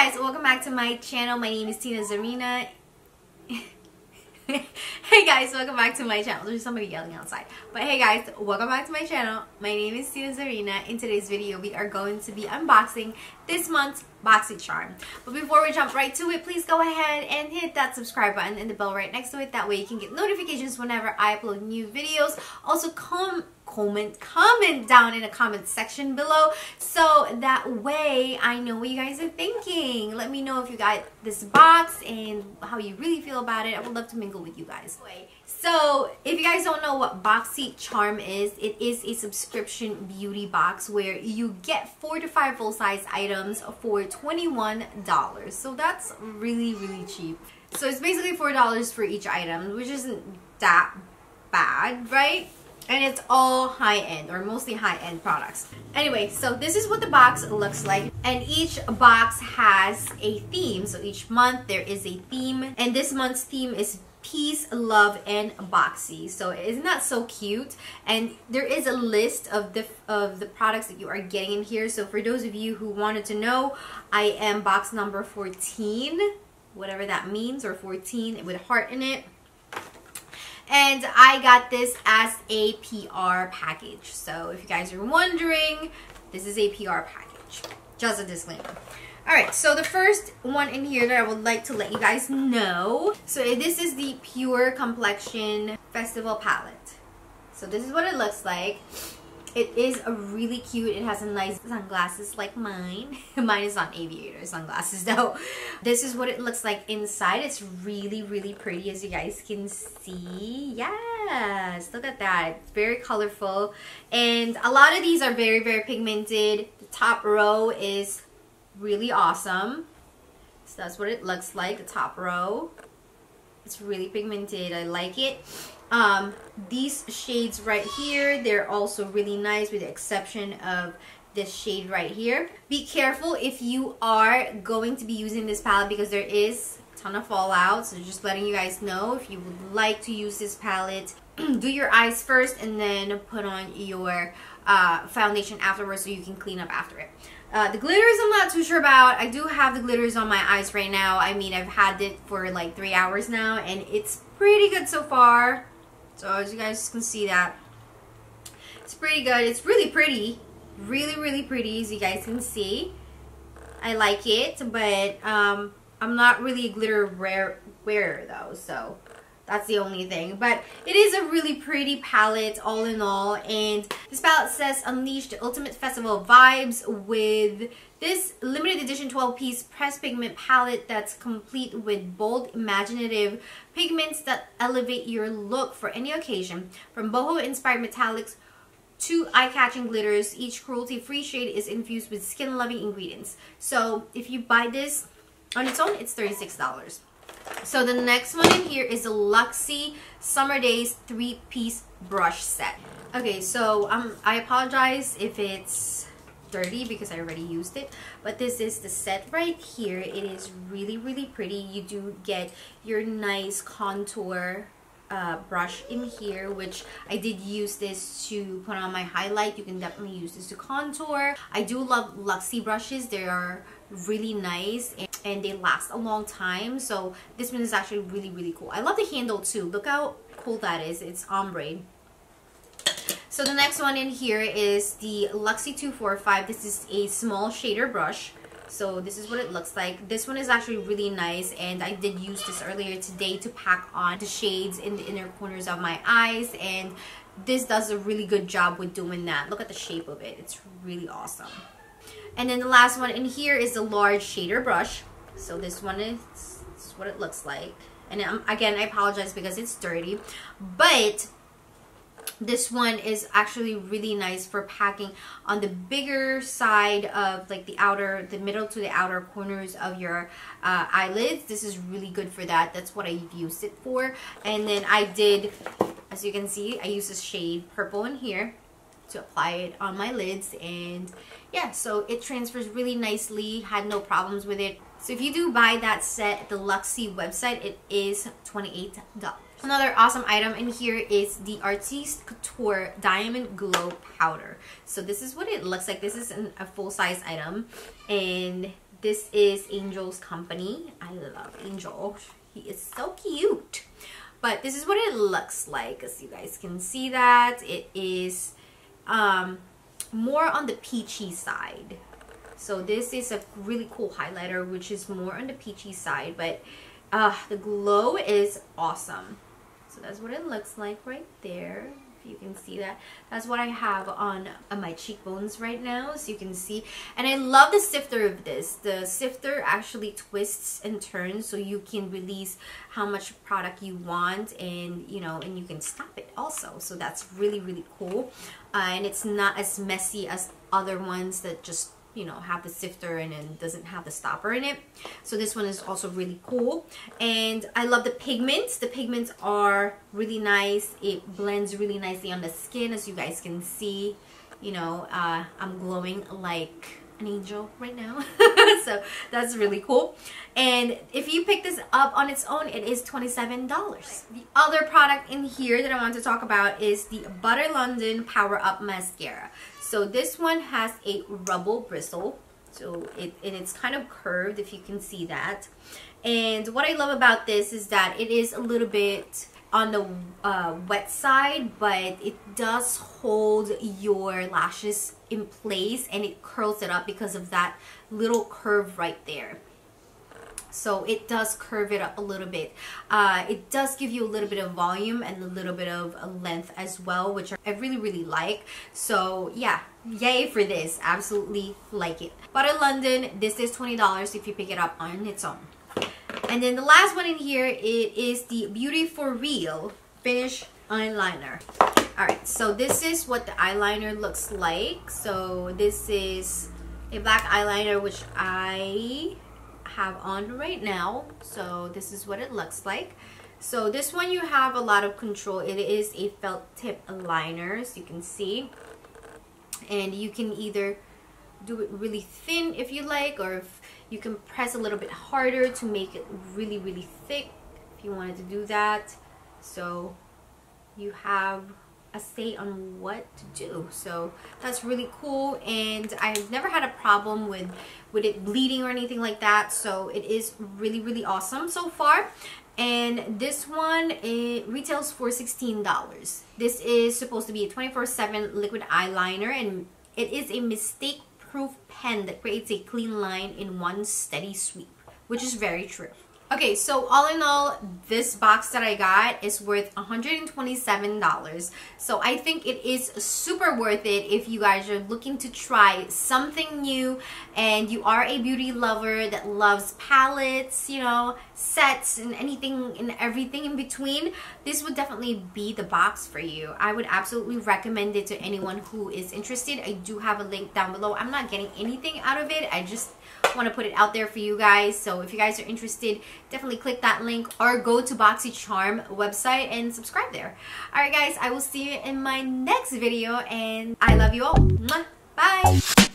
guys, welcome back to my channel. My name is Czarina. Hey guys, welcome back to my channel. There's somebody yelling outside. But hey guys, welcome back to my channel. My name is Czarina. In today's video, we are going to be unboxing this month's Boxycharm. But before we jump right to it, please go ahead and hit that subscribe button and the bell right next to it. That way you can get notifications whenever I upload new videos. Also, comment down in the comment section below, so that way I know what you guys are thinking. Let me know if you got this box and how you really feel about it. I would love to mingle with you guys. So if you guys don't know what Boxycharm is, it is a subscription beauty box where you get 4 to 5 full-size items for $21. So that's really cheap. So it's basically $4 for each item, which isn't that bad, right? And it's all high-end, or mostly high-end products. Anyway, so this is what the box looks like. And each box has a theme. So each month there is a theme. And this month's theme is peace, love, and boxy. So isn't that so cute? And there is a list of the products that you are getting in here. So for those of you who wanted to know, I am box number 14, whatever that means, or 14 with a heart in it. And I got this as a PR package. So if you guys are wondering, this is a PR package. Just a disclaimer. Alright, so the first one in here that I would like to let you guys know. So this is the Pure Complexion Festival Palette. So this is what it looks like. It is a really cute. It has a nice sunglasses like mine. Mine is not aviator sunglasses though. This is what it looks like inside. It's really pretty, as you guys can see. Yes, look at that. It's very colorful. And a lot of these are very pigmented. The top row is really awesome. So that's what it looks like, the top row. It's really pigmented. I like it. These shades right here, they're also really nice, with the exception of this shade right here. Be careful if you are going to be using this palette, because there is a ton of fallout. So just letting you guys know, if you would like to use this palette, do your eyes first and then put on your foundation afterwards, so you can clean up after it. The glitters I'm not too sure about. I do have the glitters on my eyes right now. I mean, I've had it for like 3 hours now, and it's pretty good so far. So as you guys can see, that it's pretty good. It's really pretty, really pretty, as you guys can see. I like it, but I'm not really a glitter wearer though, so that's the only thing. But it is a really pretty palette all in all. And this palette says unleash the ultimate festival vibes with this limited edition 12-piece pressed pigment palette that's complete with bold, imaginative pigments that elevate your look for any occasion. From boho-inspired metallics to eye-catching glitters, each cruelty-free shade is infused with skin-loving ingredients. So if you buy this on its own, it's $36. So the next one in here is the Luxie Summer Days 3-piece brush set. Okay, so I apologize if it's dirty because I already used it, but this is the set right here. It is really pretty. You do get your nice contour brush in here, which I did use this to put on my highlight. You can definitely use this to contour. I do love Luxie brushes. They are really nice and they last a long time. So this one is actually really cool. I love the handle too. Look how cool that is. It's ombre. So the next one in here is the Luxie 245. This is a small shader brush. So this is what it looks like. This one is actually really nice, and I did use this earlier today to pack on the shades in the inner corners of my eyes, and this does a really good job with doing that. Look at the shape of it. It's really awesome. And then the last one in here is the large shader brush. So this one is what it looks like. And again, I apologize because it's dirty, but this one is actually really nice for packing on the bigger side of like the middle to the outer corners of your eyelids. This is really good for that. That's what I've used it for. And then I did, as you can see, I used this shade purple in here to apply it on my lids, and yeah, so it transfers really nicely. Had no problems with it. So if you do buy that set at the Luxie website, it is $28. Another awesome item in here is the Artiste Couture Diamond Glow Powder. So this is what it looks like. This is a full-size item, and This is Angel's company. I love Angel. He is so cute. But this is what it looks like, as you guys can see that. It is more on the peachy side. So this is a really cool highlighter, which is more on the peachy side. But the glow is awesome. So that's what it looks like right there. You can see that. That's what I have on my cheekbones right now, so you can see. And I love the sifter of this. The sifter actually twists and turns, so you can release how much product you want, and you know, and you can stop it also. So that's really, really cool. And it's not as messy as other ones that just, you know, have the sifter and then doesn't have the stopper in it. So this one is also really cool. And I love the pigments. The pigments are really nice. It blends really nicely on the skin, as you guys can see. You know, I'm glowing like an angel right now. So that's really cool. And if you pick this up on its own, it is $27. The other product in here that I want to talk about is the Butter London Power Up Mascara. So this one has a rubble bristle, so it's kind of curved, if you can see that. And what I love about this is that it is a little bit on the wet side, but it does hold your lashes in place, and it curls it up because of that little curve right there. So it does curve it up a little bit. It does give you a little bit of volume and a little bit of length as well, which I really, really like. So yeah, yay for this. Absolutely like it. Butter London, this is $20 if you pick it up on its own. And then the last one in here, it is the Beauty for Real Finish Eyeliner. Alright, so this is what the eyeliner looks like. So this is a black eyeliner, which I have on right now. So this is what it looks like. So this one, you have a lot of control. It is a felt tip liner, as you can see. And you can either do it really thin if you like, or if you can press a little bit harder to make it really, really thick if you wanted to do that. So you have a say on what to do. So that's really cool, and I've never had a problem with it bleeding or anything like that. So it is really, really awesome so far. And this one, it retails for $16. This is supposed to be a 24/7 liquid eyeliner, and it is a mistake-proof pen that creates a clean line in one steady sweep, which is very true. Okay, so all in all, this box that I got is worth $127. So I think it is super worth it if you guys are looking to try something new and you are a beauty lover that loves palettes, you know, sets, and anything and everything in between. This would definitely be the box for you. I would absolutely recommend it to anyone who is interested. I do have a link down below. I'm not getting anything out of it. I just want to put it out there for you guys. So if you guys are interested, definitely click that link or go to Boxycharm website and subscribe there. Alright guys, I will see you in my next video, and I love you all. Mwah. Bye!